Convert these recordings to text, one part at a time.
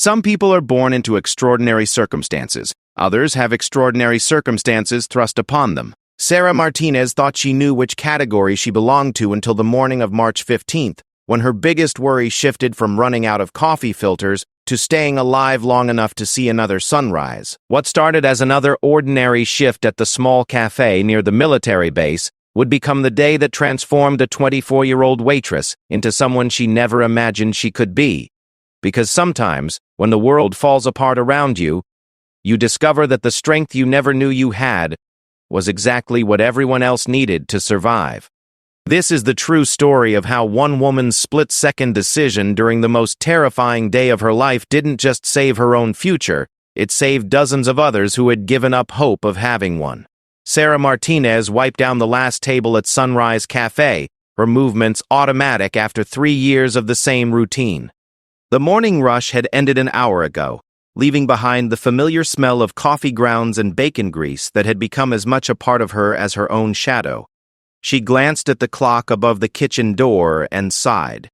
Some people are born into extraordinary circumstances. Others have extraordinary circumstances thrust upon them. Sarah Martinez thought she knew which category she belonged to until the morning of March 15th, when her biggest worry shifted from running out of coffee filters to staying alive long enough to see another sunrise. What started as another ordinary shift at the small cafe near the military base would become the day that transformed a 24-year-old waitress into someone she never imagined she could be. Because sometimes, when the world falls apart around you, you discover that the strength you never knew you had was exactly what everyone else needed to survive. This is the true story of how one woman's split-second decision during the most terrifying day of her life didn't just save her own future, it saved dozens of others who had given up hope of having one. Sarah Martinez wiped down the last table at Sunrise Cafe, her movements automatic after 3 years of the same routine. The morning rush had ended an hour ago, leaving behind the familiar smell of coffee grounds and bacon grease that had become as much a part of her as her own shadow. She glanced at the clock above the kitchen door and sighed.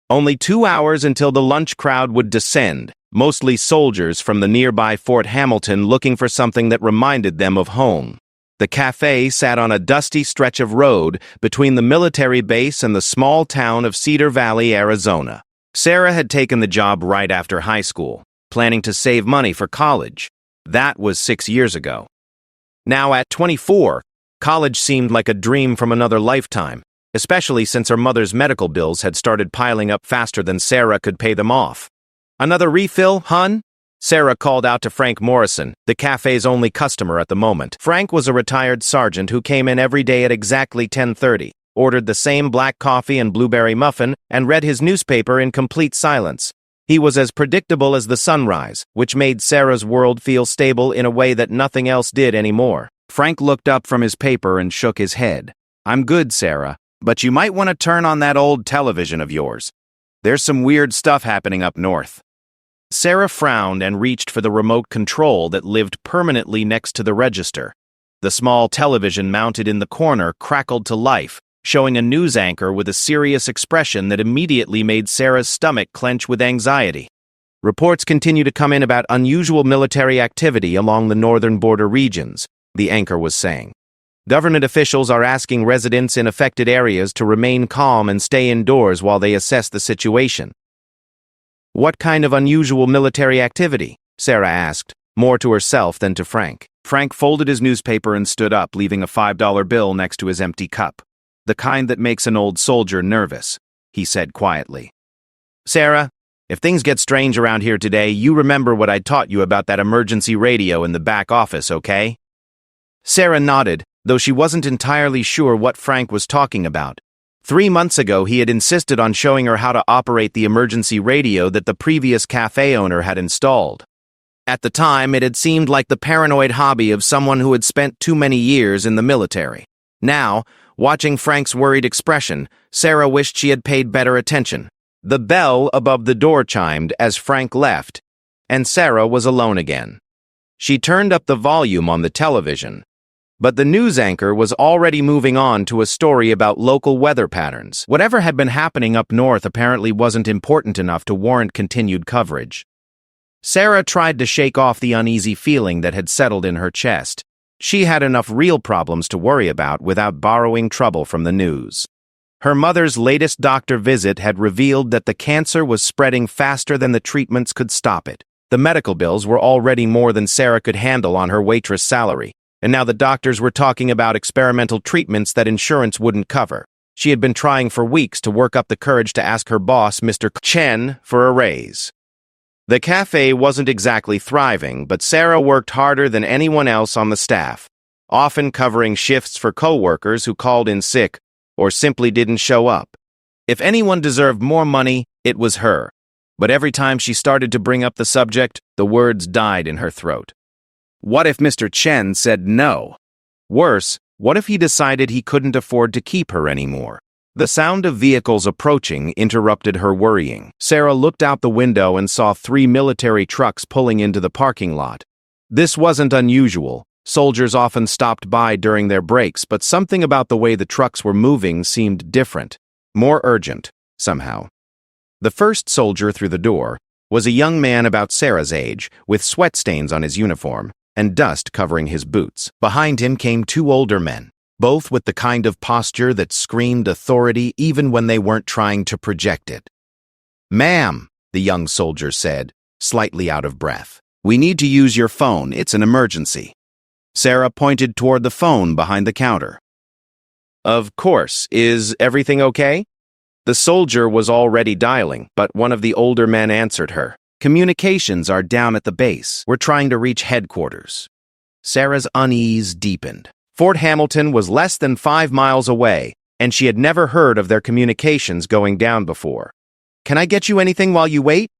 Only 2 hours until the lunch crowd would descend, mostly soldiers from the nearby Fort Hamilton looking for something that reminded them of home. The cafe sat on a dusty stretch of road between the military base and the small town of Cedar Valley, Arizona. Sarah had taken the job right after high school, planning to save money for college. That was 6 years ago. Now at 24, college seemed like a dream from another lifetime, especially since her mother's medical bills had started piling up faster than Sarah could pay them off. "Another refill, hun?" Sarah called out to Frank Morrison, the cafe's only customer at the moment. Frank was a retired sergeant who came in every day at exactly 10:30, ordered the same black coffee and blueberry muffin, and read his newspaper in complete silence. He was as predictable as the sunrise, which made Sarah's world feel stable in a way that nothing else did anymore. Frank looked up from his paper and shook his head. "I'm good, Sarah, but you might want to turn on that old television of yours. There's some weird stuff happening up north." Sarah frowned and reached for the remote control that lived permanently next to the register. The small television mounted in the corner crackled to life, showing a news anchor with a serious expression that immediately made Sarah's stomach clench with anxiety. "Reports continue to come in about unusual military activity along the northern border regions," the anchor was saying. "Government officials are asking residents in affected areas to remain calm and stay indoors while they assess the situation." "What kind of unusual military activity?" Sarah asked, more to herself than to Frank. Frank folded his newspaper and stood up, leaving a $5 bill next to his empty cup. "The kind that makes an old soldier nervous," he said quietly. "Sarah, if things get strange around here today, you remember what I taught you about that emergency radio in the back office, okay?" Sarah nodded, though she wasn't entirely sure what Frank was talking about. 3 months ago, he had insisted on showing her how to operate the emergency radio that the previous cafe owner had installed. At the time, it had seemed like the paranoid hobby of someone who had spent too many years in the military. Now, watching Frank's worried expression, Sarah wished she had paid better attention. The bell above the door chimed as Frank left, and Sarah was alone again. She turned up the volume on the television, but the news anchor was already moving on to a story about local weather patterns. Whatever had been happening up north apparently wasn't important enough to warrant continued coverage. Sarah tried to shake off the uneasy feeling that had settled in her chest. She had enough real problems to worry about without borrowing trouble from the news. Her mother's latest doctor visit had revealed that the cancer was spreading faster than the treatments could stop it. The medical bills were already more than Sarah could handle on her waitress salary, and now the doctors were talking about experimental treatments that insurance wouldn't cover. She had been trying for weeks to work up the courage to ask her boss, Mr. Chen, for a raise. The cafe wasn't exactly thriving, but Sarah worked harder than anyone else on the staff, often covering shifts for coworkers who called in sick or simply didn't show up. If anyone deserved more money, it was her. But every time she started to bring up the subject, the words died in her throat. What if Mr. Chen said no? Worse, what if he decided he couldn't afford to keep her anymore? The sound of vehicles approaching interrupted her worrying. Sarah looked out the window and saw 3 military trucks pulling into the parking lot. This wasn't unusual. Soldiers often stopped by during their breaks, but something about the way the trucks were moving seemed different, more urgent, somehow. The first soldier through the door was a young man about Sarah's age, with sweat stains on his uniform and dust covering his boots. Behind him came two older men, both with the kind of posture that screamed authority even when they weren't trying to project it. "Ma'am," the young soldier said, slightly out of breath, "we need to use your phone. It's an emergency." Sarah pointed toward the phone behind the counter. "Of course. Is everything okay?" The soldier was already dialing, but one of the older men answered her. "Communications are down at the base. We're trying to reach headquarters." Sarah's unease deepened. Fort Hamilton was less than 5 miles away, and she had never heard of their communications going down before. "Can I get you anything while you wait?"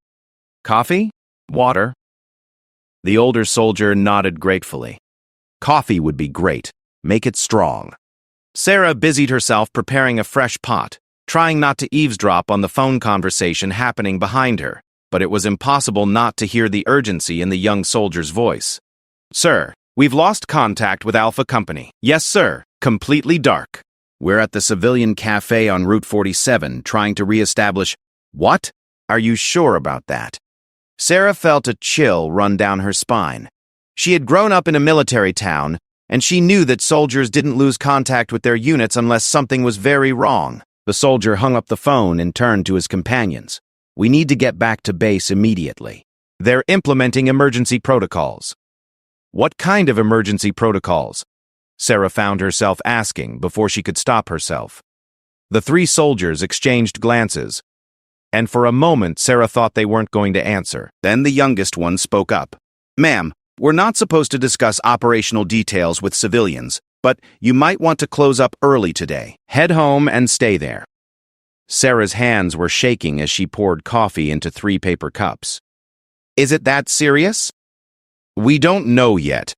"Coffee? Water?" The older soldier nodded gratefully. "Coffee would be great. Make it strong." Sarah busied herself preparing a fresh pot, trying not to eavesdrop on the phone conversation happening behind her, but it was impossible not to hear the urgency in the young soldier's voice. "Sir, we've lost contact with Alpha Company." "Yes, sir. Completely dark. We're at the civilian cafe on Route 47 trying to re-establish—" "What? Are you sure about that?" Sarah felt a chill run down her spine. She had grown up in a military town, and she knew that soldiers didn't lose contact with their units unless something was very wrong. The soldier hung up the phone and turned to his companions. "We need to get back to base immediately. They're implementing emergency protocols." "What kind of emergency protocols?" Sarah found herself asking before she could stop herself. The three soldiers exchanged glances, and for a moment Sarah thought they weren't going to answer. Then the youngest one spoke up. "Ma'am, we're not supposed to discuss operational details with civilians, but you might want to close up early today. Head home and stay there." Sarah's hands were shaking as she poured coffee into 3 paper cups. "Is it that serious?" "We don't know yet,"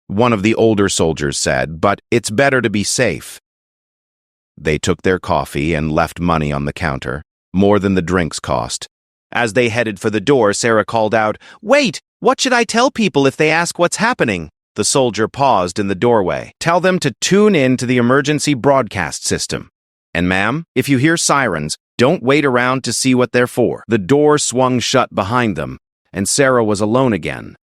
one of the older soldiers said, "but it's better to be safe." They took their coffee and left money on the counter, more than the drinks cost. As they headed for the door, Sarah called out, "Wait! What should I tell people if they ask what's happening?" The soldier paused in the doorway. "Tell them to tune in to the emergency broadcast system. And ma'am, if you hear sirens, don't wait around to see what they're for." The door swung shut behind them, and Sarah was alone again.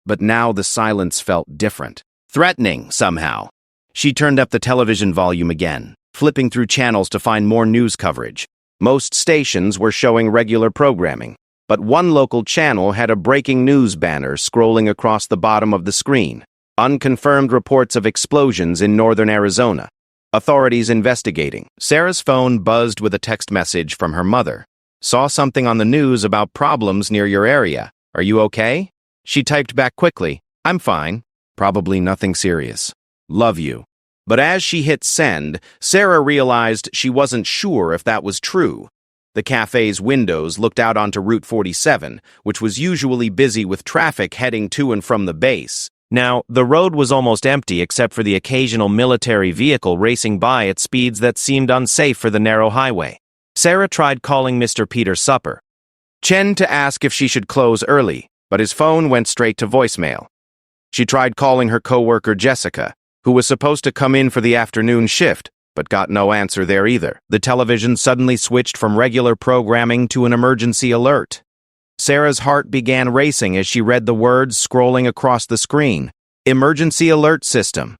But now the silence felt different, threatening somehow. She turned up the television volume again, flipping through channels to find more news coverage. Most stations were showing regular programming, but one local channel had a breaking news banner scrolling across the bottom of the screen. "Unconfirmed reports of explosions in northern Arizona. Authorities investigating." Sarah's phone buzzed with a text message from her mother. "Saw something on the news about problems near your area. Are you okay?" She typed back quickly, "I'm fine. Probably nothing serious. Love you." But as she hit send, Sarah realized she wasn't sure if that was true. The cafe's windows looked out onto Route 47, which was usually busy with traffic heading to and from the base. Now, the road was almost empty except for the occasional military vehicle racing by at speeds that seemed unsafe for the narrow highway. Sarah tried calling Mr. Peter Supper Chen to ask if she should close early, but his phone went straight to voicemail. She tried calling her coworker Jessica, who was supposed to come in for the afternoon shift, but got no answer there either. The television suddenly switched from regular programming to an emergency alert. Sarah's heart began racing as she read the words scrolling across the screen. "Emergency alert system.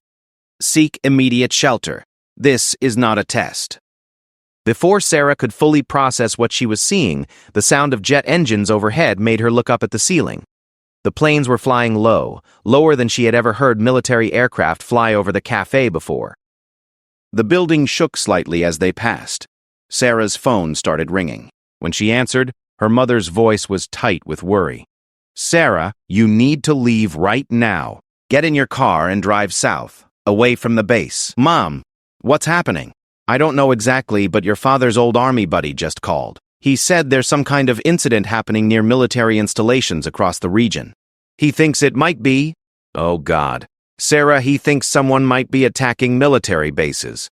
Seek immediate shelter. This is not a test." Before Sarah could fully process what she was seeing, the sound of jet engines overhead made her look up at the ceiling. The planes were flying low, lower than she had ever heard military aircraft fly over the cafe before. The building shook slightly as they passed. Sarah's phone started ringing. When she answered, her mother's voice was tight with worry. "Sarah, you need to leave right now. Get in your car and drive south, away from the base." "Mom, what's happening?" "I don't know exactly, but your father's old army buddy just called. He said there's some kind of incident happening near military installations across the region. He thinks it might be—" "Oh, God. Sarah, he thinks someone might be attacking military bases."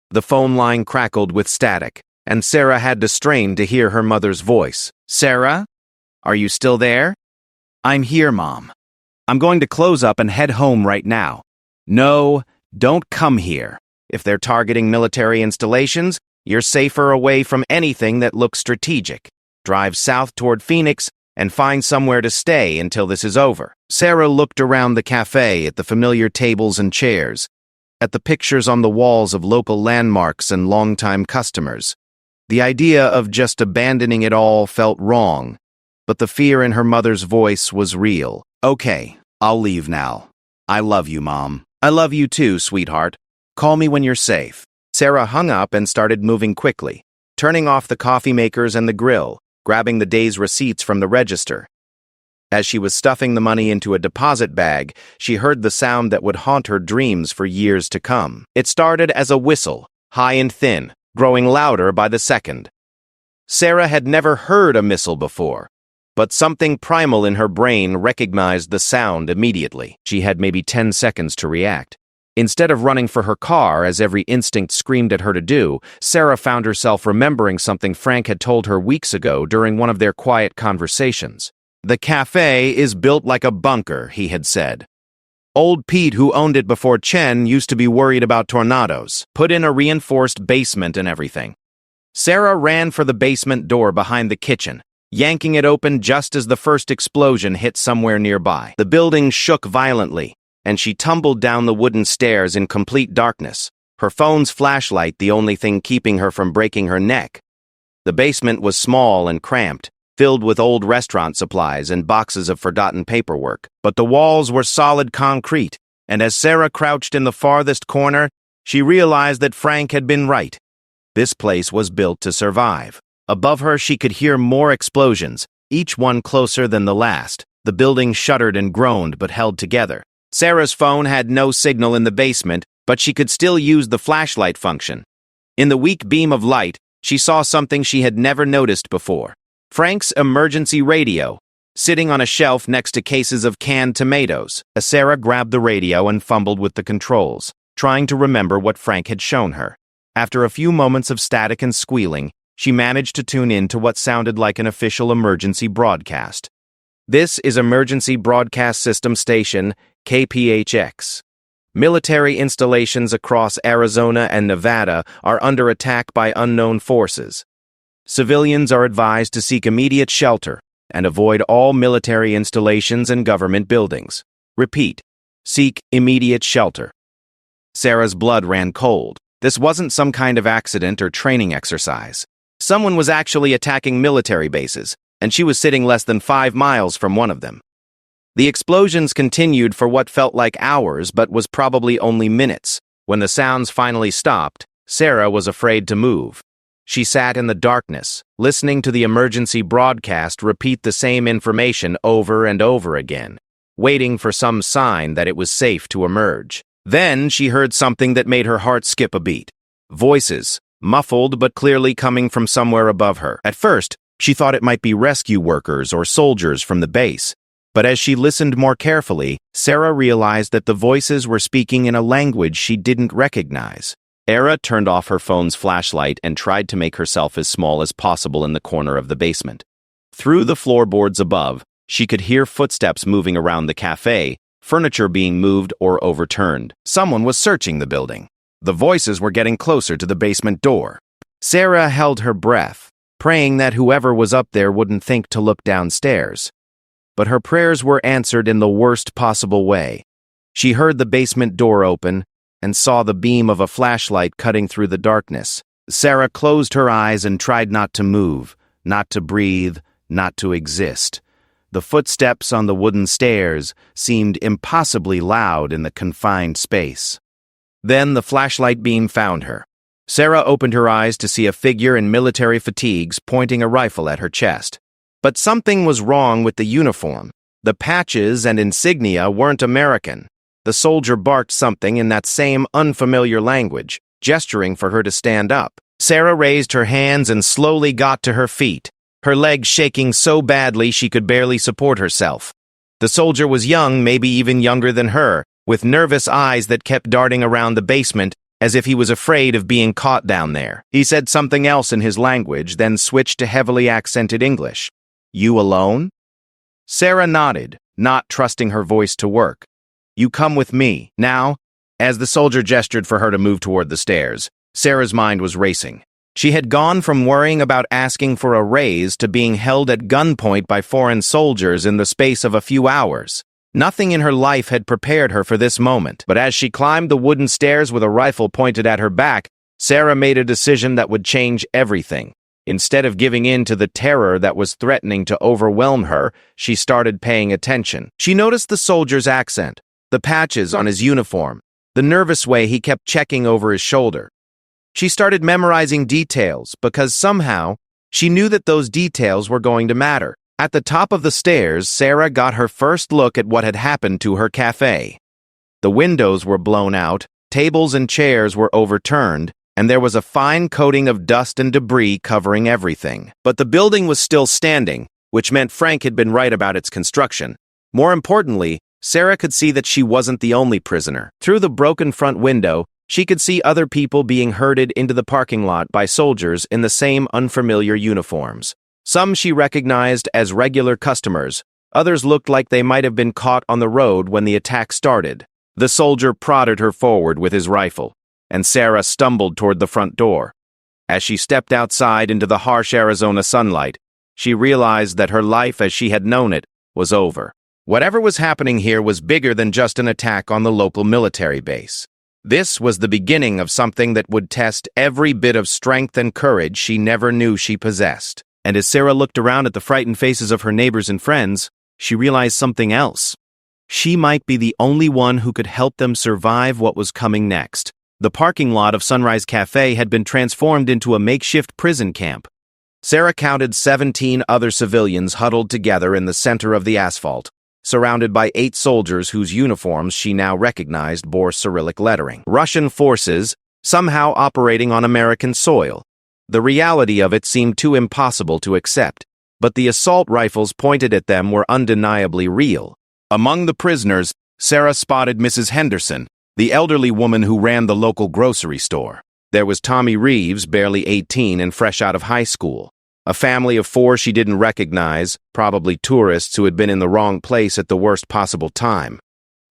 The phone line crackled with static, and Sarah had to strain to hear her mother's voice. "Sarah? Are you still there?" "I'm here, Mom. I'm going to close up and head home right now." "No, don't come here. If they're targeting military installations, you're safer away from anything that looks strategic. Drive south toward Phoenix and find somewhere to stay until this is over. Sarah looked around the cafe at the familiar tables and chairs, at the pictures on the walls of local landmarks and longtime customers. The idea of just abandoning it all felt wrong, but the fear in her mother's voice was real. "Okay, I'll leave now. I love you, Mom." "I love you too, sweetheart. Call me when you're safe." Sarah hung up and started moving quickly, turning off the coffee makers and the grill, grabbing the day's receipts from the register. As she was stuffing the money into a deposit bag, she heard the sound that would haunt her dreams for years to come. It started as a whistle, high and thin, growing louder by the second. Sarah had never heard a missile before, but something primal in her brain recognized the sound immediately. She had maybe 10 seconds to react. Instead of running for her car, as every instinct screamed at her to do, Sarah found herself remembering something Frank had told her weeks ago during one of their quiet conversations. "The cafe is built like a bunker," he had said. "Old Pete, who owned it before Chen, used to be worried about tornadoes. Put in a reinforced basement and everything." Sarah ran for the basement door behind the kitchen, yanking it open just as the first explosion hit somewhere nearby. The building shook violently, and she tumbled down the wooden stairs in complete darkness, her phone's flashlight the only thing keeping her from breaking her neck. The basement was small and cramped, filled with old restaurant supplies and boxes of forgotten paperwork, but the walls were solid concrete, and as Sarah crouched in the farthest corner, she realized that Frank had been right. This place was built to survive. Above her, she could hear more explosions, each one closer than the last. The building shuddered and groaned but held together. Sarah's phone had no signal in the basement, but she could still use the flashlight function. In the weak beam of light, she saw something she had never noticed before. Frank's emergency radio, sitting on a shelf next to cases of canned tomatoes. Sarah grabbed the radio and fumbled with the controls, trying to remember what Frank had shown her. After a few moments of static and squealing, she managed to tune in to what sounded like an official emergency broadcast. "This is Emergency Broadcast System Station, KPHX. Military installations across Arizona and Nevada are under attack by unknown forces. Civilians are advised to seek immediate shelter and avoid all military installations and government buildings. Repeat, seek immediate shelter." Sarah's blood ran cold. This wasn't some kind of accident or training exercise. Someone was actually attacking military bases, and she was sitting less than 5 miles from one of them. The explosions continued for what felt like hours but was probably only minutes. When the sounds finally stopped, Sarah was afraid to move. She sat in the darkness, listening to the emergency broadcast repeat the same information over and over again, waiting for some sign that it was safe to emerge. Then she heard something that made her heart skip a beat. Voices, muffled but clearly coming from somewhere above her. At first, she thought it might be rescue workers or soldiers from the base. But as she listened more carefully, Sarah realized that the voices were speaking in a language she didn't recognize. Sarah turned off her phone's flashlight and tried to make herself as small as possible in the corner of the basement. Through the floorboards above, she could hear footsteps moving around the cafe, furniture being moved or overturned. Someone was searching the building. The voices were getting closer to the basement door. Sarah held her breath, praying that whoever was up there wouldn't think to look downstairs. But her prayers were answered in the worst possible way. She heard the basement door open and saw the beam of a flashlight cutting through the darkness. Sarah closed her eyes and tried not to move, not to breathe, not to exist. The footsteps on the wooden stairs seemed impossibly loud in the confined space. Then the flashlight beam found her. Sarah opened her eyes to see a figure in military fatigues pointing a rifle at her chest. But something was wrong with the uniform. The patches and insignia weren't American. The soldier barked something in that same unfamiliar language, gesturing for her to stand up. Sarah raised her hands and slowly got to her feet, her legs shaking so badly she could barely support herself. The soldier was young, maybe even younger than her, with nervous eyes that kept darting around the basement as if he was afraid of being caught down there. He said something else in his language, then switched to heavily accented English. "You alone?" Sarah nodded, not trusting her voice to work. "You come with me, now?" As the soldier gestured for her to move toward the stairs, Sarah's mind was racing. She had gone from worrying about asking for a raise to being held at gunpoint by foreign soldiers in the space of a few hours. Nothing in her life had prepared her for this moment, but as she climbed the wooden stairs with a rifle pointed at her back, Sarah made a decision that would change everything. Instead of giving in to the terror that was threatening to overwhelm her, she started paying attention. She noticed the soldier's accent, the patches on his uniform, the nervous way he kept checking over his shoulder. She started memorizing details because somehow she knew that those details were going to matter. At the top of the stairs, Sarah got her first look at what had happened to her cafe. The windows were blown out, tables and chairs were overturned, and there was a fine coating of dust and debris covering everything. But the building was still standing, which meant Frank had been right about its construction. More importantly, Sarah could see that she wasn't the only prisoner. Through the broken front window, she could see other people being herded into the parking lot by soldiers in the same unfamiliar uniforms. Some she recognized as regular customers. Others looked like they might have been caught on the road when the attack started. The soldier prodded her forward with his rifle, and Sarah stumbled toward the front door. As she stepped outside into the harsh Arizona sunlight, she realized that her life as she had known it was over. Whatever was happening here was bigger than just an attack on the local military base. This was the beginning of something that would test every bit of strength and courage she never knew she possessed. And as Sarah looked around at the frightened faces of her neighbors and friends, she realized something else. She might be the only one who could help them survive what was coming next. The parking lot of Sunrise Cafe had been transformed into a makeshift prison camp. Sarah counted 17 other civilians huddled together in the center of the asphalt, surrounded by 8 soldiers whose uniforms she now recognized bore Cyrillic lettering. Russian forces, somehow operating on American soil. The reality of it seemed too impossible to accept, but the assault rifles pointed at them were undeniably real. Among the prisoners, Sarah spotted Mrs. Henderson, the elderly woman who ran the local grocery store. There was Tommy Reeves, barely 18 and fresh out of high school. A family of 4 she didn't recognize, probably tourists who had been in the wrong place at the worst possible time.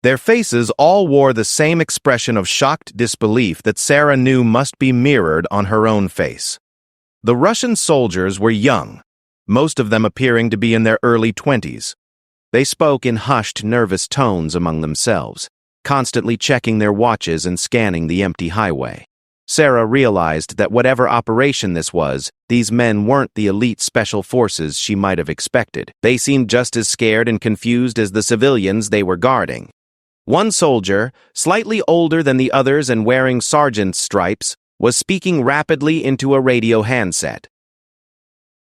Their faces all wore the same expression of shocked disbelief that Sarah knew must be mirrored on her own face. The Russian soldiers were young, most of them appearing to be in their early 20s. They spoke in hushed, nervous tones among themselves, constantly checking their watches and scanning the empty highway. Sarah realized that whatever operation this was, these men weren't the elite special forces she might have expected. They seemed just as scared and confused as the civilians they were guarding. One soldier, slightly older than the others and wearing sergeant's stripes, was speaking rapidly into a radio handset.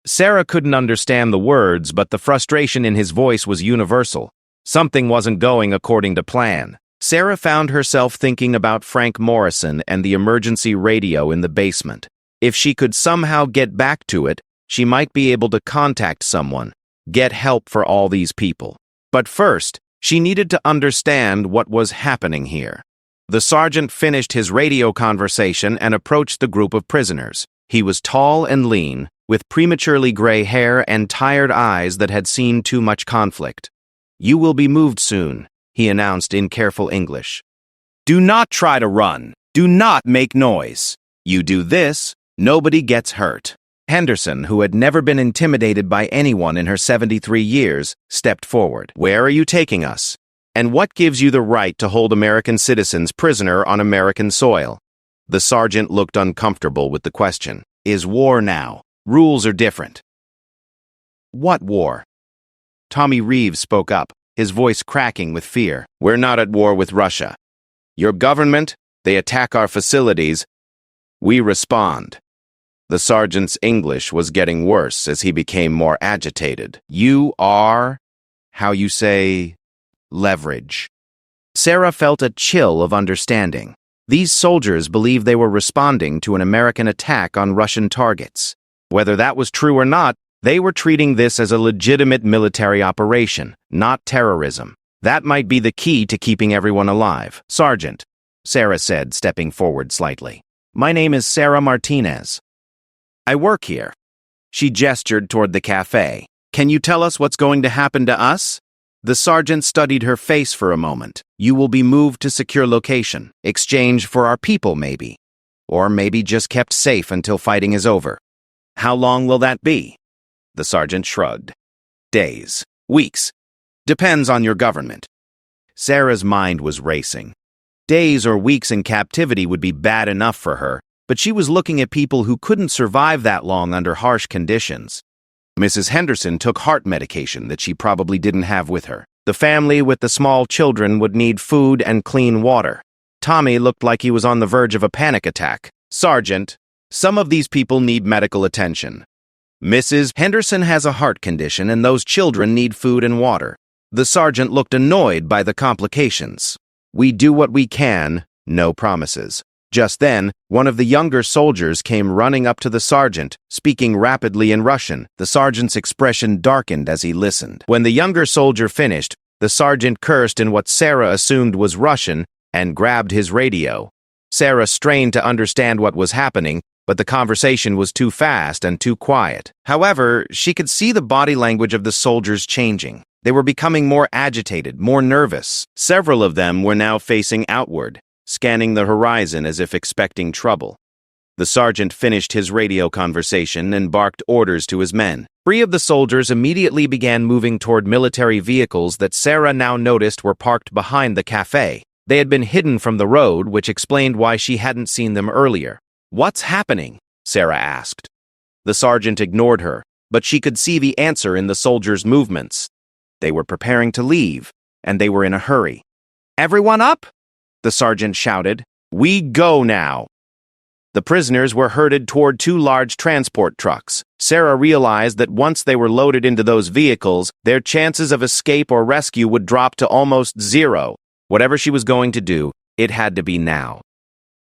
Sarah couldn't understand the words, but the frustration in his voice was universal. Something wasn't going according to plan. Sarah found herself thinking about Frank Morrison and the emergency radio in the basement. If she could somehow get back to it, she might be able to contact someone, get help for all these people. But first, she needed to understand what was happening here. The sergeant finished his radio conversation and approached the group of prisoners. He was tall and lean, with prematurely gray hair and tired eyes that had seen too much conflict. "You will be moved soon," he announced in careful English. "Do not try to run. Do not make noise. You do this, nobody gets hurt." Henderson, who had never been intimidated by anyone in her 73 years, stepped forward. "Where are you taking us? And what gives you the right to hold American citizens prisoner on American soil?" The sergeant looked uncomfortable with the question. "Is war now? Rules are different." "What war?" Tommy Reeves spoke up, his voice cracking with fear. "We're not at war with Russia. Your government, they attack our facilities. We respond." The sergeant's English was getting worse as he became more agitated. "You are, how you say, leverage." Sarah felt a chill of understanding. These soldiers believed they were responding to an American attack on Russian targets. Whether that was true or not, they were treating this as a legitimate military operation, not terrorism. That might be the key to keeping everyone alive. "Sergeant," Sarah said, stepping forward slightly. "My name is Sarah Martinez. I work here." She gestured toward the cafe. "Can you tell us what's going to happen to us?" The sergeant studied her face for a moment. "You will be moved to secure location. Exchange for our people, maybe." or maybe just kept safe until fighting is over. How long will that be? The sergeant shrugged. Days, weeks. Depends on your government. Sarah's mind was racing. Days or weeks in captivity would be bad enough for her, but she was looking at people who couldn't survive that long under harsh conditions. Mrs. Henderson took heart medication that she probably didn't have with her. The family with the small children would need food and clean water. Tommy looked like he was on the verge of a panic attack. Sergeant, some of these people need medical attention. Mrs. Henderson has a heart condition and those children need food and water. The sergeant looked annoyed by the complications. We do what we can, no promises. Just then, one of the younger soldiers came running up to the sergeant, speaking rapidly in Russian. The sergeant's expression darkened as he listened. When the younger soldier finished, the sergeant cursed in what Sarah assumed was Russian and grabbed his radio. Sarah strained to understand what was happening, but the conversation was too fast and too quiet. However, she could see the body language of the soldiers changing. They were becoming more agitated, more nervous. Several of them were now facing outward, scanning the horizon as if expecting trouble. The sergeant finished his radio conversation and barked orders to his men. 3 of the soldiers immediately began moving toward military vehicles that Sarah now noticed were parked behind the cafe. They had been hidden from the road, which explained why she hadn't seen them earlier. "What's happening?" Sarah asked. The sergeant ignored her, but she could see the answer in the soldiers' movements. They were preparing to leave, and they were in a hurry. "Everyone up!" the sergeant shouted. "We go now!" The prisoners were herded toward 2 large transport trucks. Sarah realized that once they were loaded into those vehicles, their chances of escape or rescue would drop to almost zero. Whatever she was going to do, it had to be now.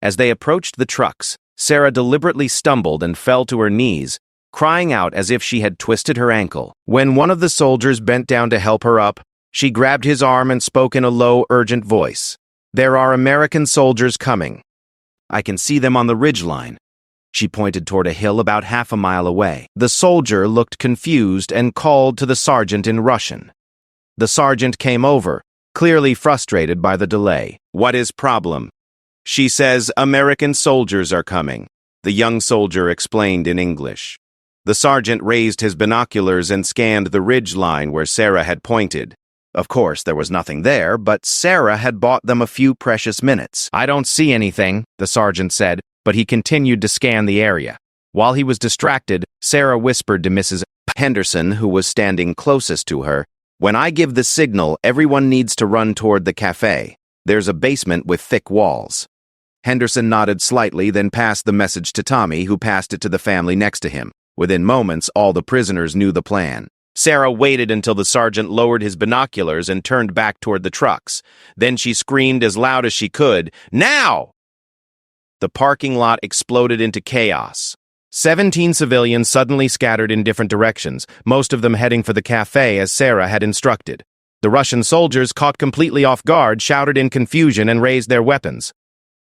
As they approached the trucks, Sarah deliberately stumbled and fell to her knees, crying out as if she had twisted her ankle. When one of the soldiers bent down to help her up, she grabbed his arm and spoke in a low, urgent voice. "There are American soldiers coming. I can see them on the ridgeline." She pointed toward a hill about half a mile away. The soldier looked confused and called to the sergeant in Russian. The sergeant came over, clearly frustrated by the delay. "What is problem?" "She says American soldiers are coming," the young soldier explained in English. The sergeant raised his binoculars and scanned the ridge line where Sarah had pointed. Of course, there was nothing there, but Sarah had bought them a few precious minutes. "I don't see anything," the sergeant said, but he continued to scan the area. While he was distracted, Sarah whispered to Mrs. Henderson, who was standing closest to her, "When I give the signal, everyone needs to run toward the cafe. There's a basement with thick walls." Henderson nodded slightly, then passed the message to Tommy, who passed it to the family next to him. Within moments, all the prisoners knew the plan. Sarah waited until the sergeant lowered his binoculars and turned back toward the trucks. Then she screamed as loud as she could, "Now!" The parking lot exploded into chaos. 17 civilians suddenly scattered in different directions, most of them heading for the cafe as Sarah had instructed. The Russian soldiers, caught completely off guard, shouted in confusion and raised their weapons.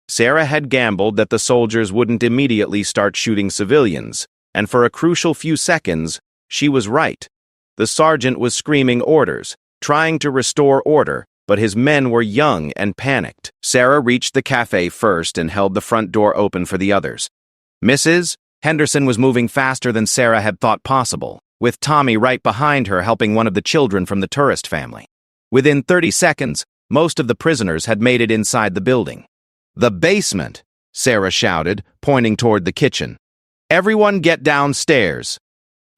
Sarah had gambled that the soldiers wouldn't immediately start shooting civilians, and for a crucial few seconds, she was right. The sergeant was screaming orders, trying to restore order, but his men were young and panicked. Sarah reached the cafe first and held the front door open for the others. Mrs. Henderson was moving faster than Sarah had thought possible, with Tommy right behind her helping one of the children from the tourist family. Within 30 seconds, most of the prisoners had made it inside the building. "The basement!" Sarah shouted, pointing toward the kitchen. "Everyone get downstairs!"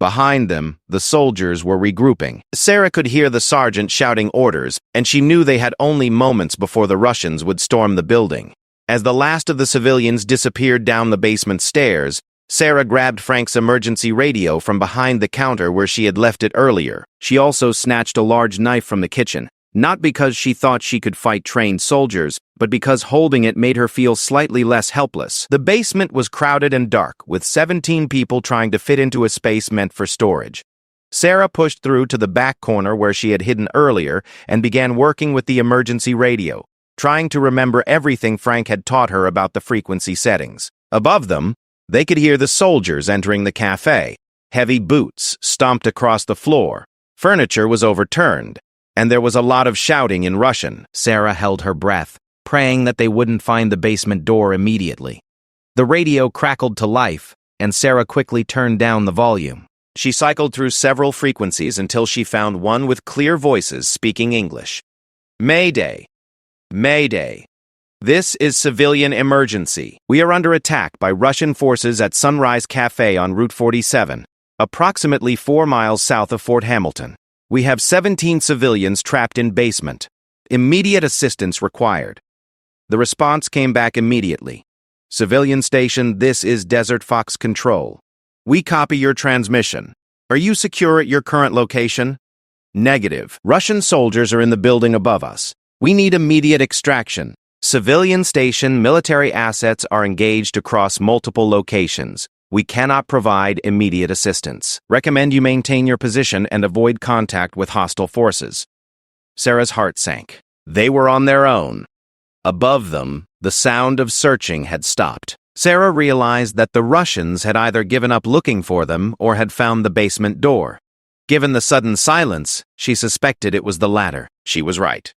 Behind them, the soldiers were regrouping. Sarah could hear the sergeant shouting orders, and she knew they had only moments before the Russians would storm the building. As the last of the civilians disappeared down the basement stairs, Sarah grabbed Frank's emergency radio from behind the counter where she had left it earlier. She also snatched a large knife from the kitchen, not because she thought she could fight trained soldiers, but because holding it made her feel slightly less helpless. The basement was crowded and dark, with 17 people trying to fit into a space meant for storage. Sarah pushed through to the back corner where she had hidden earlier and began working with the emergency radio, trying to remember everything Frank had taught her about the frequency settings. Above them, they could hear the soldiers entering the cafe. Heavy boots stomped across the floor. Furniture was overturned, and there was a lot of shouting in Russian. Sarah held her breath, praying that they wouldn't find the basement door immediately. The radio crackled to life, and Sarah quickly turned down the volume. She cycled through several frequencies until she found one with clear voices speaking English. Mayday! Mayday! This is civilian emergency. We are under attack by Russian forces at Sunrise Cafe on Route 47, approximately 4 miles south of Fort Hamilton. We have 17 civilians trapped in basement. Immediate assistance required. The response came back immediately. Civilian station, this is Desert Fox Control. We copy your transmission. Are you secure at your current location? Negative. Russian soldiers are in the building above us. We need immediate extraction. Civilian station military assets are engaged across multiple locations. We cannot provide immediate assistance. Recommend you maintain your position and avoid contact with hostile forces. Sarah's heart sank. They were on their own. Above them, the sound of searching had stopped. Sarah realized that the Russians had either given up looking for them or had found the basement door. Given the sudden silence, she suspected it was the latter. She was right.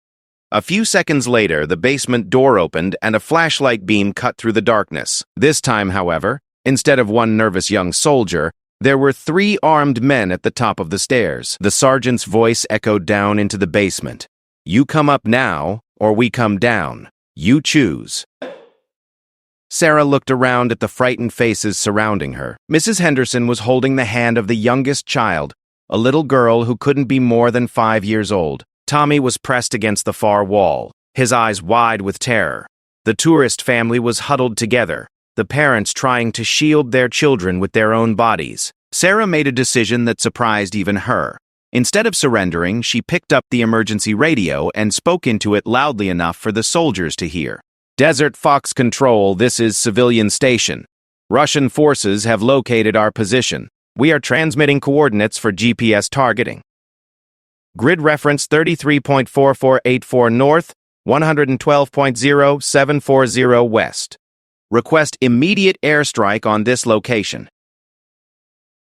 A few seconds later, the basement door opened and a flashlight beam cut through the darkness. This time, however, instead of one nervous young soldier, there were 3 armed men at the top of the stairs. The sergeant's voice echoed down into the basement. You come up now, or we come down. You choose. Sarah looked around at the frightened faces surrounding her. Mrs. Henderson was holding the hand of the youngest child, a little girl who couldn't be more than 5 years old. Tommy was pressed against the far wall, his eyes wide with terror. The tourist family was huddled together, the parents trying to shield their children with their own bodies. Sarah made a decision that surprised even her. Instead of surrendering, she picked up the emergency radio and spoke into it loudly enough for the soldiers to hear. Desert Fox Control, this is civilian station. Russian forces have located our position. We are transmitting coordinates for GPS targeting. Grid reference 33.4484 north, 112.0740 west. Request immediate airstrike on this location.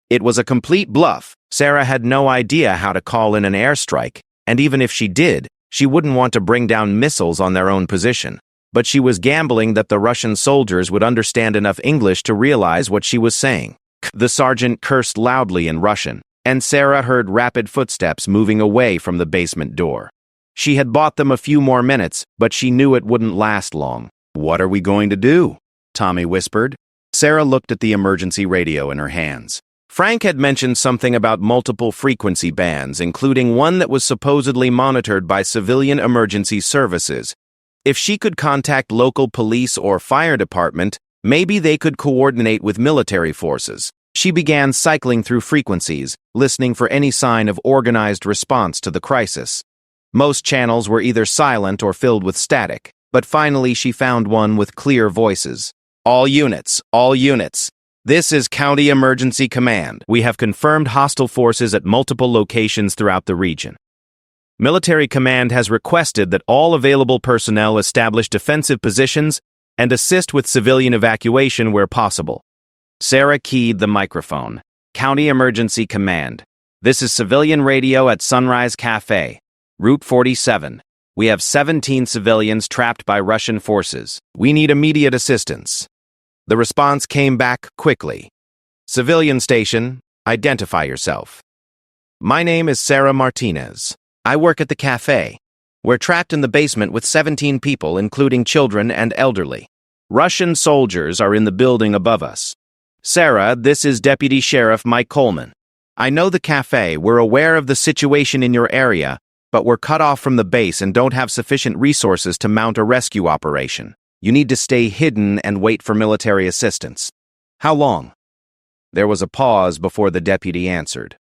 It was a complete bluff. Sarah had no idea how to call in an airstrike, and even if she did, she wouldn't want to bring down missiles on their own position. But she was gambling that the Russian soldiers would understand enough English to realize what she was saying. The sergeant cursed loudly in Russian, and Sarah heard rapid footsteps moving away from the basement door. She had bought them a few more minutes, but she knew it wouldn't last long. What are we going to do? Tommy whispered. Sarah looked at the emergency radio in her hands. Frank had mentioned something about multiple frequency bands, including one that was supposedly monitored by civilian emergency services. If she could contact local police or fire department, maybe they could coordinate with military forces. She began cycling through frequencies, listening for any sign of organized response to the crisis. Most channels were either silent or filled with static, but finally she found one with clear voices. All units, all units. This is County Emergency Command. We have confirmed hostile forces at multiple locations throughout the region. Military Command has requested that all available personnel establish defensive positions and assist with civilian evacuation where possible. Sarah keyed the microphone. County Emergency Command. This is civilian radio at Sunrise Cafe, Route 47. We have 17 civilians trapped by Russian forces. We need immediate assistance. The response came back quickly. Civilian station, identify yourself. My name is Sarah Martinez. I work at the cafe. We're trapped in the basement with 17 people, including children and elderly. Russian soldiers are in the building above us. Sarah, this is Deputy Sheriff Mike Coleman. I know the cafe. We're aware of the situation in your area, but we're cut off from the base and don't have sufficient resources to mount a rescue operation. You need to stay hidden and wait for military assistance. How long? There was a pause before the deputy answered.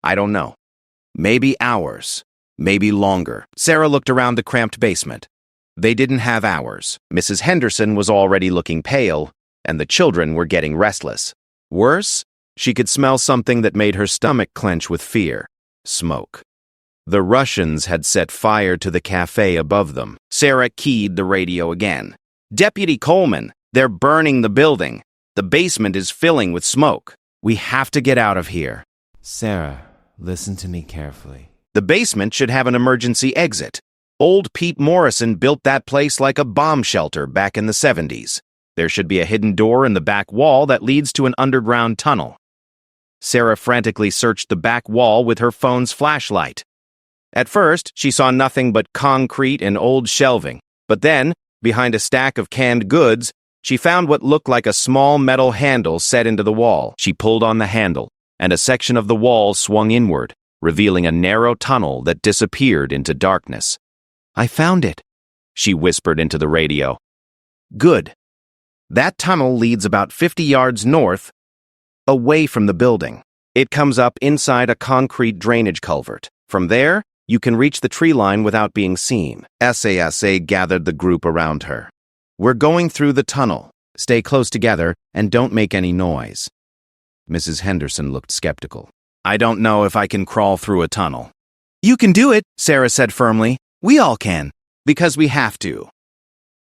I don't know. Maybe hours. Maybe longer. Sarah looked around the cramped basement. They didn't have hours. Mrs. Henderson was already looking pale, and the children were getting restless. Worse, she could smell something that made her stomach clench with fear. Smoke. The Russians had set fire to the cafe above them. Sarah keyed the radio again. Deputy Coleman, they're burning the building. The basement is filling with smoke. We have to get out of here. Sarah, listen to me carefully. The basement should have an emergency exit. Old Pete Morrison built that place like a bomb shelter back in the 70s. There should be a hidden door in the back wall that leads to an underground tunnel. Sarah frantically searched the back wall with her phone's flashlight. At first, she saw nothing but concrete and old shelving, but then, behind a stack of canned goods, she found what looked like a small metal handle set into the wall. She pulled on the handle, and a section of the wall swung inward, revealing a narrow tunnel that disappeared into darkness. "I found it," she whispered into the radio. "Good. That tunnel leads about 50 yards north, away from the building. It comes up inside a concrete drainage culvert. From there, you can reach the tree line without being seen." SASA gathered the group around her. "We're going through the tunnel. Stay close together and don't make any noise." Mrs. Henderson looked skeptical. "I don't know if I can crawl through a tunnel." "You can do it," Sarah said firmly. "We all can, because we have to."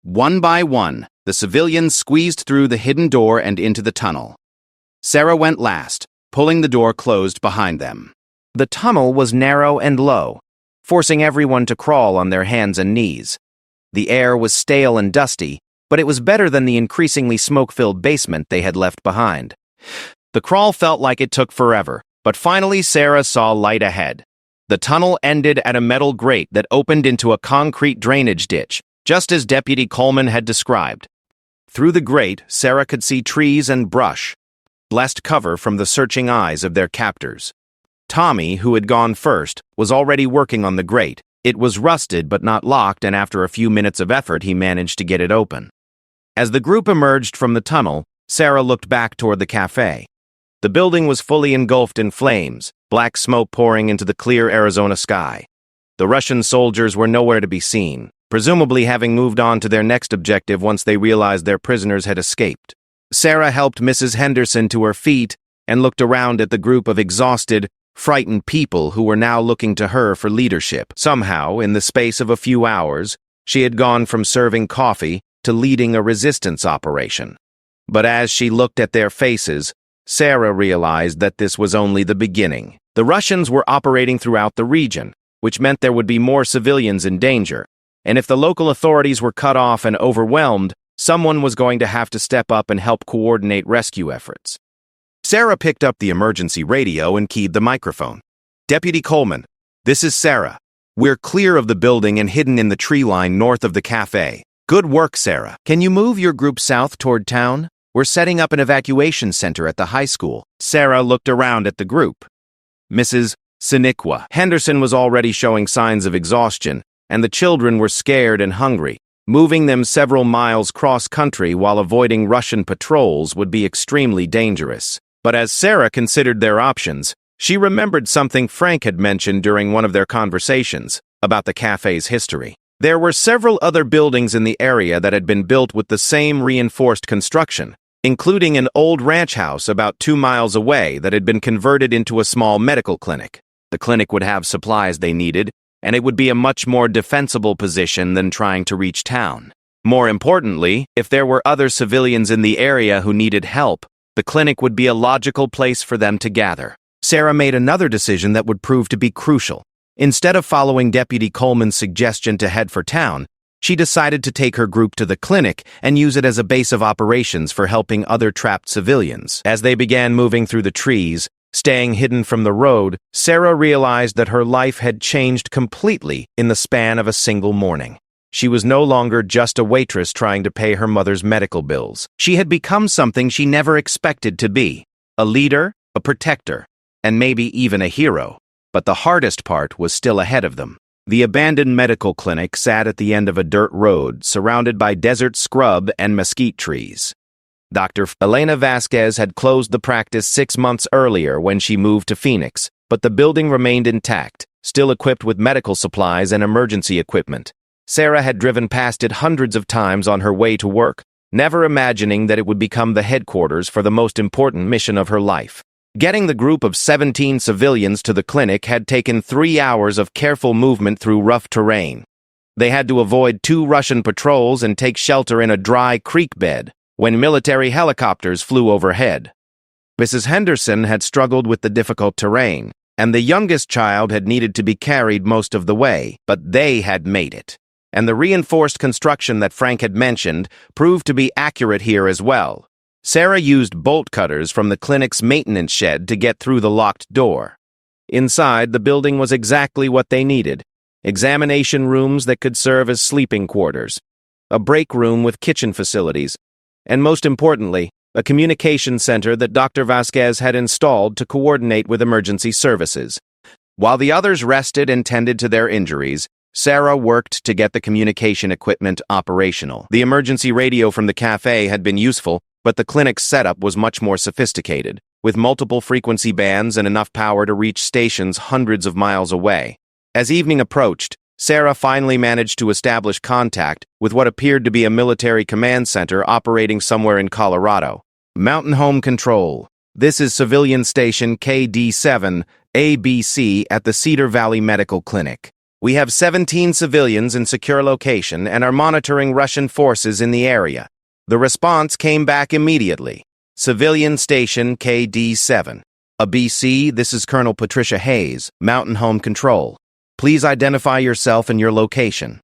One by one, the civilians squeezed through the hidden door and into the tunnel. Sarah went last, pulling the door closed behind them. The tunnel was narrow and low, forcing everyone to crawl on their hands and knees. The air was stale and dusty, but it was better than the increasingly smoke-filled basement they had left behind. The crawl felt like it took forever, but finally Sarah saw light ahead. The tunnel ended at a metal grate that opened into a concrete drainage ditch, just as Deputy Coleman had described. Through the grate, Sarah could see trees and brush, blessed cover from the searching eyes of their captors. Tommy, who had gone first, was already working on the grate. It was rusted but not locked, and after a few minutes of effort, he managed to get it open. As the group emerged from the tunnel, Sarah looked back toward the cafe. The building was fully engulfed in flames, black smoke pouring into the clear Arizona sky. The Russian soldiers were nowhere to be seen, presumably having moved on to their next objective once they realized their prisoners had escaped. Sarah helped Mrs. Henderson to her feet and looked around at the group of exhausted, frightened people who were now looking to her for leadership. Somehow, in the space of a few hours, she had gone from serving coffee to leading a resistance operation. But as she looked at their faces, Sarah realized that this was only the beginning. The Russians were operating throughout the region, which meant there would be more civilians in danger, and if the local authorities were cut off and overwhelmed, someone was going to have to step up and help coordinate rescue efforts. Sarah picked up the emergency radio and keyed the microphone. "Deputy Coleman, this is Sarah. We're clear of the building and hidden in the tree line north of the cafe. Good work, Sarah. Can you move your group south toward town? We're setting up an evacuation center at the high school." Sarah looked around at the group. Mrs. Siniqua Henderson was already showing signs of exhaustion, and the children were scared and hungry. Moving them several miles cross-country while avoiding Russian patrols would be extremely dangerous. But as Sarah considered their options, she remembered something Frank had mentioned during one of their conversations about the cafe's history. There were several other buildings in the area that had been built with the same reinforced construction, including an old ranch house about 2 miles away that had been converted into a small medical clinic. The clinic would have supplies they needed, and it would be a much more defensible position than trying to reach town. More importantly, if there were other civilians in the area who needed help, the clinic would be a logical place for them to gather. Sarah made another decision that would prove to be crucial. Instead of following Deputy Coleman's suggestion to head for town, she decided to take her group to the clinic and use it as a base of operations for helping other trapped civilians. As they began moving through the trees, staying hidden from the road, Sarah realized that her life had changed completely in the span of a single morning. She was no longer just a waitress trying to pay her mother's medical bills. She had become something she never expected to be: a leader, a protector, and maybe even a hero. But the hardest part was still ahead of them. The abandoned medical clinic sat at the end of a dirt road, surrounded by desert scrub and mesquite trees. Dr. Elena Vasquez had closed the practice 6 months earlier when she moved to Phoenix, but the building remained intact, still equipped with medical supplies and emergency equipment. Sarah had driven past it hundreds of times on her way to work, never imagining that it would become the headquarters for the most important mission of her life. Getting the group of 17 civilians to the clinic had taken 3 hours of careful movement through rough terrain. They had to avoid 2 Russian patrols and take shelter in a dry creek bed when military helicopters flew overhead. Mrs. Henderson had struggled with the difficult terrain, and the youngest child had needed to be carried most of the way, but they had made it. and the reinforced construction that Frank had mentioned proved to be accurate here as well. Sarah used bolt cutters from the clinic's maintenance shed to get through the locked door. Inside, the building was exactly what they needed: examination rooms that could serve as sleeping quarters, a break room with kitchen facilities, and most importantly, a communication center that Dr. Vasquez had installed to coordinate with emergency services. While the others rested and tended to their injuries, Sarah worked to get the communication equipment operational. The emergency radio from the cafe had been useful, but the clinic's setup was much more sophisticated, with multiple frequency bands and enough power to reach stations hundreds of miles away. As evening approached, Sarah finally managed to establish contact with what appeared to be a military command center operating somewhere in Colorado. Mountain Home Control. This is Civilian Station KD7, ABC at the Cedar Valley Medical Clinic. We have 17 civilians in secure location and are monitoring Russian forces in the area. The response came back immediately. Civilian Station KD7. ABC, this is Colonel Patricia Hayes, Mountain Home Control. Please identify yourself and your location.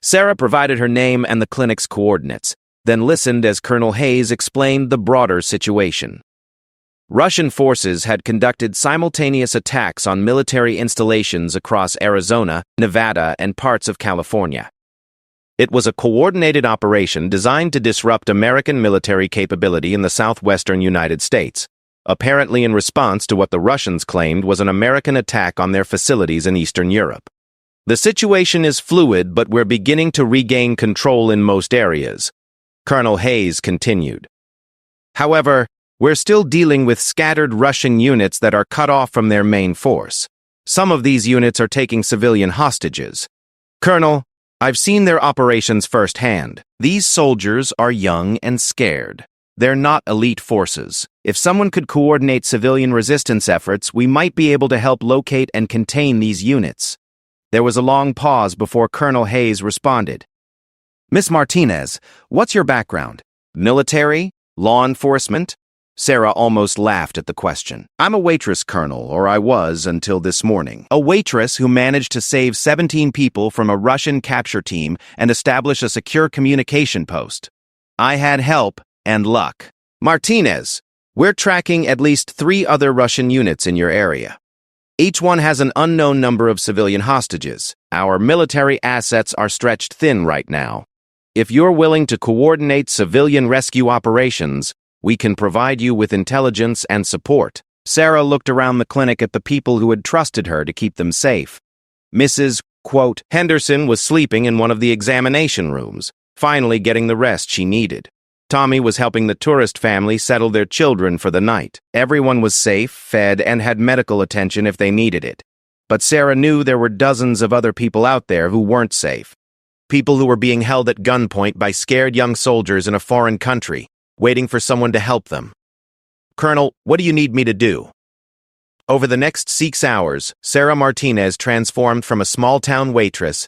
Sarah provided her name and the clinic's coordinates, then listened as Colonel Hayes explained the broader situation. Russian forces had conducted simultaneous attacks on military installations across Arizona, Nevada, and parts of California. It was a coordinated operation designed to disrupt American military capability in the southwestern United States, apparently in response to what the Russians claimed was an American attack on their facilities in Eastern Europe. The situation is fluid, but we're beginning to regain control in most areas, Colonel Hayes continued. However, we're still dealing with scattered Russian units that are cut off from their main force. Some of these units are taking civilian hostages. Colonel, I've seen their operations firsthand. These soldiers are young and scared. They're not elite forces. If someone could coordinate civilian resistance efforts, we might be able to help locate and contain these units. There was a long pause before Colonel Hayes responded. Miss Martinez, what's your background? Military? Law enforcement? Sarah almost laughed at the question. I'm a waitress, Colonel, or I was until this morning. A waitress who managed to save 17 people from a Russian capture team and establish a secure communication post. I had help and luck. Martinez, we're tracking at least 3 other Russian units in your area. Each one has an unknown number of civilian hostages. Our military assets are stretched thin right now. If you're willing to coordinate civilian rescue operations, we can provide you with intelligence and support. Sarah looked around the clinic at the people who had trusted her to keep them safe. Mrs. Henderson was sleeping in one of the examination rooms, finally getting the rest she needed. Tommy was helping the tourist family settle their children for the night. Everyone was safe, fed, and had medical attention if they needed it. But Sarah knew there were dozens of other people out there who weren't safe. People who were being held at gunpoint by scared young soldiers in a foreign country, waiting for someone to help them. Colonel, what do you need me to do? Over the next 6 hours, Sarah Martinez transformed from a small-town waitress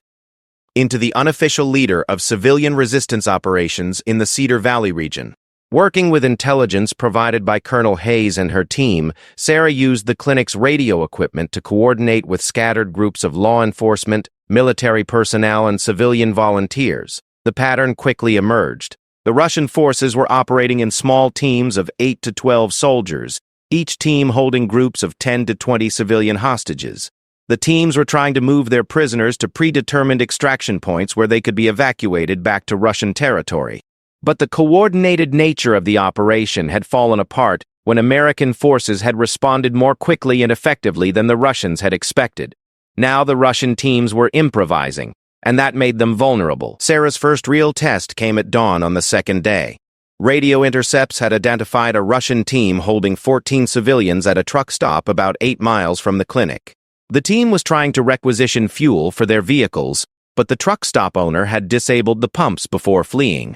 into the unofficial leader of civilian resistance operations in the Cedar Valley region. Working with intelligence provided by Colonel Hayes and her team, Sarah used the clinic's radio equipment to coordinate with scattered groups of law enforcement, military personnel, and civilian volunteers. The pattern quickly emerged. The Russian forces were operating in small teams of 8 to 12 soldiers, each team holding groups of 10 to 20 civilian hostages. The teams were trying to move their prisoners to predetermined extraction points where they could be evacuated back to Russian territory. But the coordinated nature of the operation had fallen apart when American forces had responded more quickly and effectively than the Russians had expected. Now the Russian teams were improvising, and that made them vulnerable. Sarah's first real test came at dawn on the second day. Radio intercepts had identified a Russian team holding 14 civilians at a truck stop about 8 miles from the clinic. The team was trying to requisition fuel for their vehicles, but the truck stop owner had disabled the pumps before fleeing.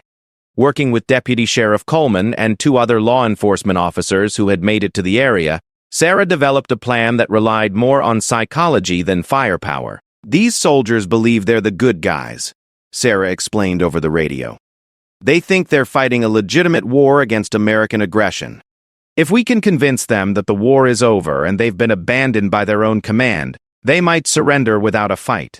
Working with Deputy Sheriff Coleman and 2 other law enforcement officers who had made it to the area, Sarah developed a plan that relied more on psychology than firepower. These soldiers believe they're the good guys, Sarah explained over the radio. They think they're fighting a legitimate war against American aggression. If we can convince them that the war is over and they've been abandoned by their own command, they might surrender without a fight.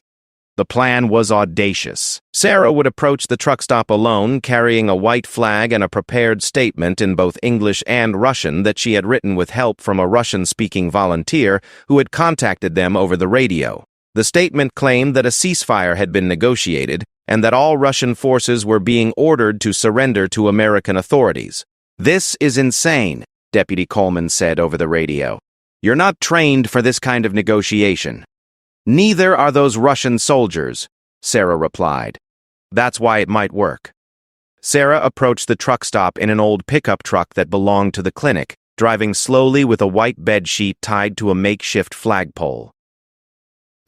The plan was audacious. Sarah would approach the truck stop alone, carrying a white flag and a prepared statement in both English and Russian that she had written with help from a Russian-speaking volunteer who had contacted them over the radio. The statement claimed that a ceasefire had been negotiated and that all Russian forces were being ordered to surrender to American authorities. "This is insane," Deputy Coleman said over the radio. "You're not trained for this kind of negotiation." "Neither are those Russian soldiers," Sarah replied. "That's why it might work." Sarah approached the truck stop in an old pickup truck that belonged to the clinic, driving slowly with a white bedsheet tied to a makeshift flagpole.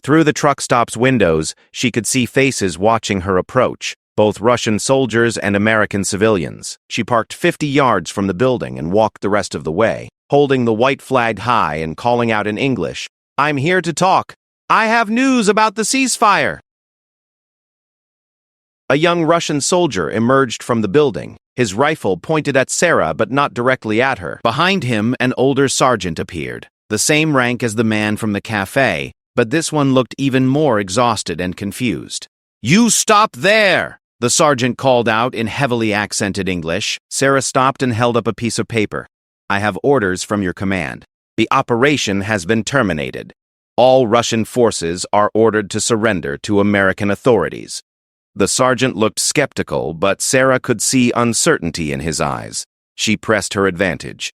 Through the truck stop's windows, she could see faces watching her approach, both Russian soldiers and American civilians. She parked 50 yards from the building and walked the rest of the way, holding the white flag high and calling out in English, "I'm here to talk. I have news about the ceasefire." A young Russian soldier emerged from the building, his rifle pointed at Sarah but not directly at her. Behind him, an older sergeant appeared, the same rank as the man from the cafe, but this one looked even more exhausted and confused. "You stop there!" the sergeant called out in heavily accented English. Sarah stopped and held up a piece of paper. "I have orders from your command. The operation has been terminated. All Russian forces are ordered to surrender to American authorities." The sergeant looked skeptical, but Sarah could see uncertainty in his eyes. She pressed her advantage.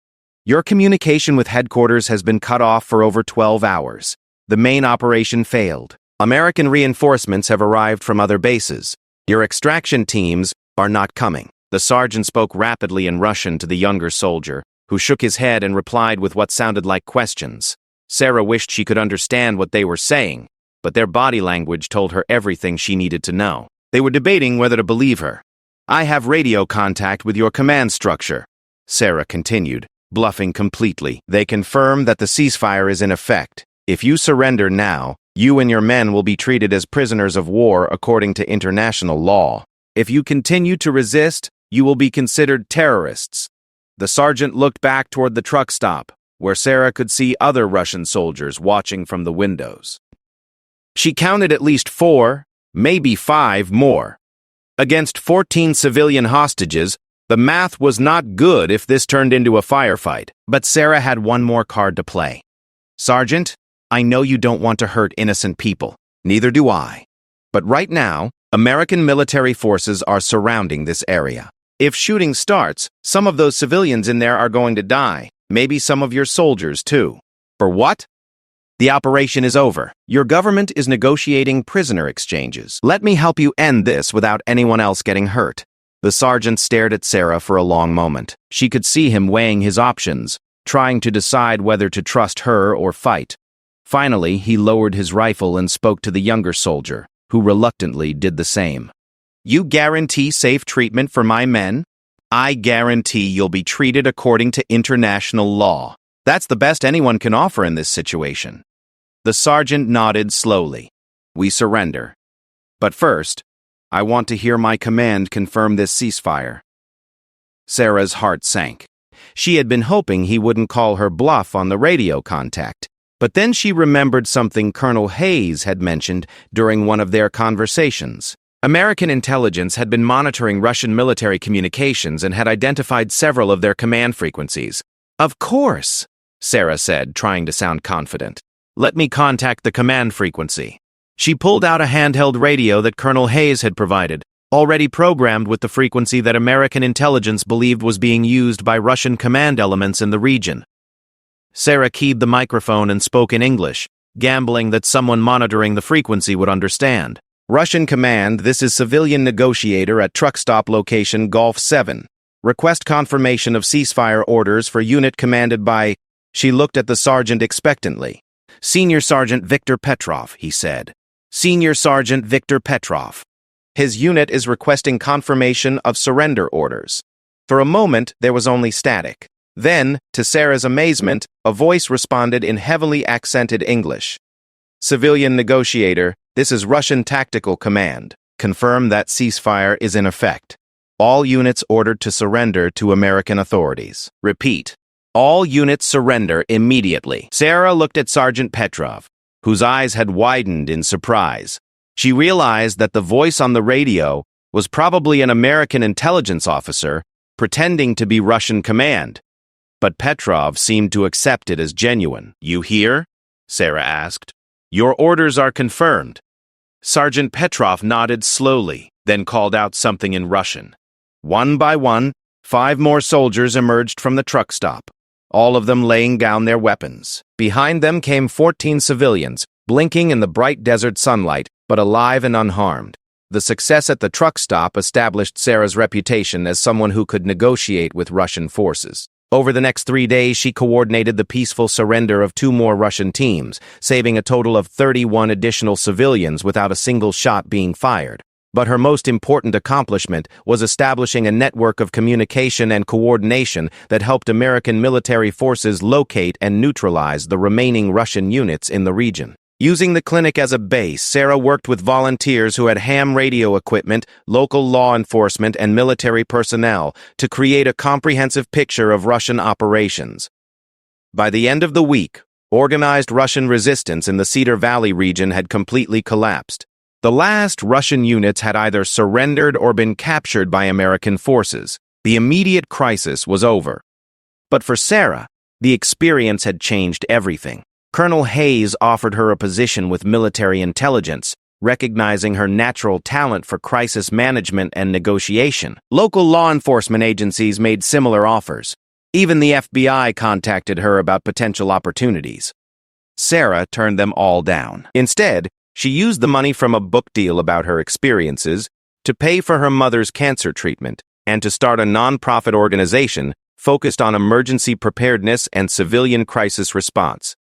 "Your communication with headquarters has been cut off for over 12 hours. The main operation failed. American reinforcements have arrived from other bases. Your extraction teams are not coming." The sergeant spoke rapidly in Russian to the younger soldier, who shook his head and replied with what sounded like questions. Sarah wished she could understand what they were saying, but their body language told her everything she needed to know. They were debating whether to believe her. "I have radio contact with your command structure," Sarah continued, bluffing completely. "They confirm that the ceasefire is in effect. If you surrender now, you and your men will be treated as prisoners of war according to international law. If you continue to resist, you will be considered terrorists." The sergeant looked back toward the truck stop, where Sarah could see other Russian soldiers watching from the windows. She counted at least 4, maybe 5 more. Against 14 civilian hostages, the math was not good if this turned into a firefight. But Sarah had one more card to play. "Sergeant, I know you don't want to hurt innocent people. Neither do I. But right now, American military forces are surrounding this area. If shooting starts, some of those civilians in there are going to die. Maybe some of your soldiers, too. For what? The operation is over. Your government is negotiating prisoner exchanges. Let me help you end this without anyone else getting hurt." The sergeant stared at Sarah for a long moment. She could see him weighing his options, trying to decide whether to trust her or fight. Finally, he lowered his rifle and spoke to the younger soldier, who reluctantly did the same. "You guarantee safe treatment for my men? I guarantee you'll be treated according to international law. That's the best anyone can offer in this situation." The sergeant nodded slowly. "We surrender. But first, I want to hear my command confirm this ceasefire." Sarah's heart sank. She had been hoping he wouldn't call her bluff on the radio contact. But then she remembered something Colonel Hayes had mentioned during one of their conversations. American intelligence had been monitoring Russian military communications and had identified several of their command frequencies. "Of course," Sarah said, trying to sound confident. "Let me contact the command frequency." She pulled out a handheld radio that Colonel Hayes had provided, already programmed with the frequency that American intelligence believed was being used by Russian command elements in the region. Sarah keyed the microphone and spoke in English, gambling that someone monitoring the frequency would understand. "Russian command, this is civilian negotiator at truck stop location Golf 7. Request confirmation of ceasefire orders for unit commanded by..." She looked at the sergeant expectantly. "Senior Sergeant Victor Petrov," he said. "Senior Sergeant Victor Petrov. His unit is requesting confirmation of surrender orders." For a moment, there was only static. Then, to Sarah's amazement, a voice responded in heavily accented English. "Civilian negotiator, this is Russian Tactical Command. Confirm that ceasefire is in effect. All units ordered to surrender to American authorities. Repeat. All units surrender immediately." Sarah looked at Sergeant Petrov, whose eyes had widened in surprise. She realized that the voice on the radio was probably an American intelligence officer pretending to be Russian command. But Petrov seemed to accept it as genuine. "You hear?" Sarah asked. "Your orders are confirmed." Sergeant Petrov nodded slowly, then called out something in Russian. One by one, 5 more soldiers emerged from the truck stop, all of them laying down their weapons. Behind them came 14 civilians, blinking in the bright desert sunlight, but alive and unharmed. The success at the truck stop established Sarah's reputation as someone who could negotiate with Russian forces. Over the next 3 days, she coordinated the peaceful surrender of 2 more Russian teams, saving a total of 31 additional civilians without a single shot being fired. But her most important accomplishment was establishing a network of communication and coordination that helped American military forces locate and neutralize the remaining Russian units in the region. Using the clinic as a base, Sarah worked with volunteers who had ham radio equipment, local law enforcement, and military personnel to create a comprehensive picture of Russian operations. By the end of the week, organized Russian resistance in the Cedar Valley region had completely collapsed. The last Russian units had either surrendered or been captured by American forces. The immediate crisis was over. But for Sarah, the experience had changed everything. Colonel Hayes offered her a position with military intelligence, recognizing her natural talent for crisis management and negotiation. Local law enforcement agencies made similar offers. Even the FBI contacted her about potential opportunities. Sarah turned them all down. Instead, she used the money from a book deal about her experiences to pay for her mother's cancer treatment and to start a nonprofit organization focused on emergency preparedness and civilian crisis response.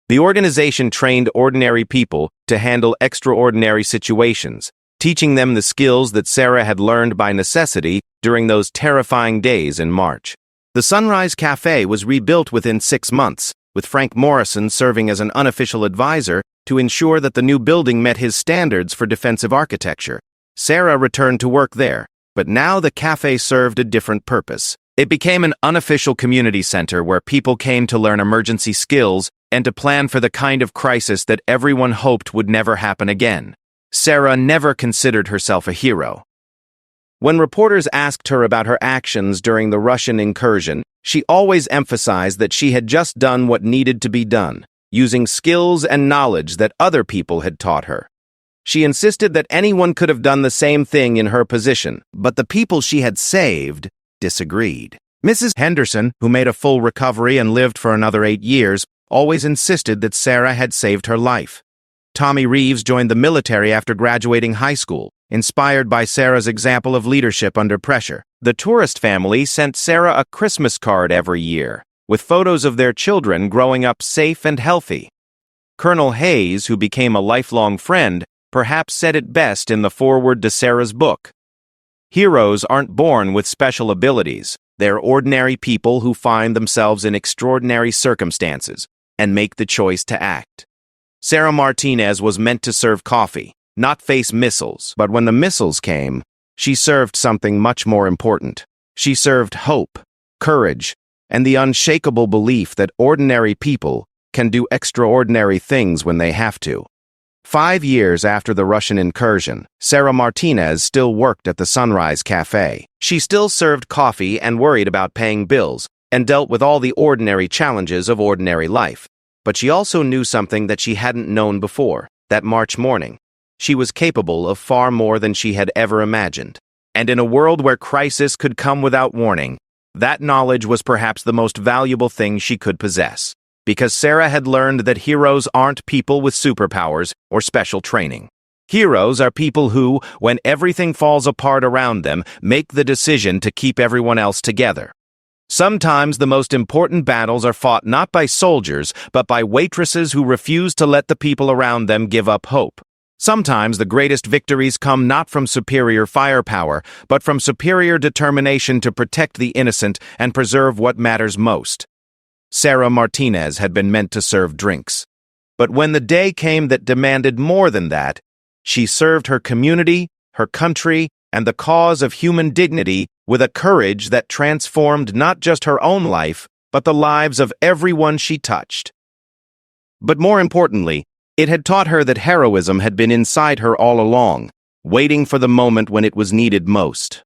The organization trained ordinary people to handle extraordinary situations, teaching them the skills that Sarah had learned by necessity during those terrifying days in March. The Sunrise Cafe was rebuilt within 6 months, with Frank Morrison serving as an unofficial advisor to ensure that the new building met his standards for defensive architecture. Sarah returned to work there, but now the cafe served a different purpose. It became an unofficial community center where people came to learn emergency skills and to plan for the kind of crisis that everyone hoped would never happen again. Sarah never considered herself a hero. When reporters asked her about her actions during the Russian incursion, she always emphasized that she had just done what needed to be done, using skills and knowledge that other people had taught her. She insisted that anyone could have done the same thing in her position, but the people she had saved disagreed. Mrs. Henderson, who made a full recovery and lived for another 8 years, always insisted that Sarah had saved her life. Tommy Reeves joined the military after graduating high school, inspired by Sarah's example of leadership under pressure. The tourist family sent Sarah a Christmas card every year, with photos of their children growing up safe and healthy. Colonel Hayes, who became a lifelong friend, perhaps said it best in the foreword to Sarah's book. Heroes aren't born with special abilities. They're ordinary people who find themselves in extraordinary circumstances and make the choice to act. Sarah Martinez was meant to serve coffee, not face missiles, but when the missiles came, she served something much more important. She served hope, courage, and the unshakable belief that ordinary people can do extraordinary things when they have to. 5 years after the Russian incursion, Sarah Martinez still worked at the Sunrise Cafe. She still served coffee and worried about paying bills, and dealt with all the ordinary challenges of ordinary life. But she also knew something that she hadn't known before. That March morning, she was capable of far more than she had ever imagined. And in a world where crisis could come without warning, that knowledge was perhaps the most valuable thing she could possess. Because Sarah had learned that heroes aren't people with superpowers or special training. Heroes are people who, when everything falls apart around them, make the decision to keep everyone else together. Sometimes the most important battles are fought not by soldiers, but by waitresses who refuse to let the people around them give up hope. Sometimes the greatest victories come not from superior firepower, but from superior determination to protect the innocent and preserve what matters most. Sarah Martinez had been meant to serve drinks. But when the day came that demanded more than that, she served her community, her country, and the cause of human dignity with a courage that transformed not just her own life, but the lives of everyone she touched. But more importantly, It had taught her that heroism had been inside her all along, waiting for the moment when it was needed most.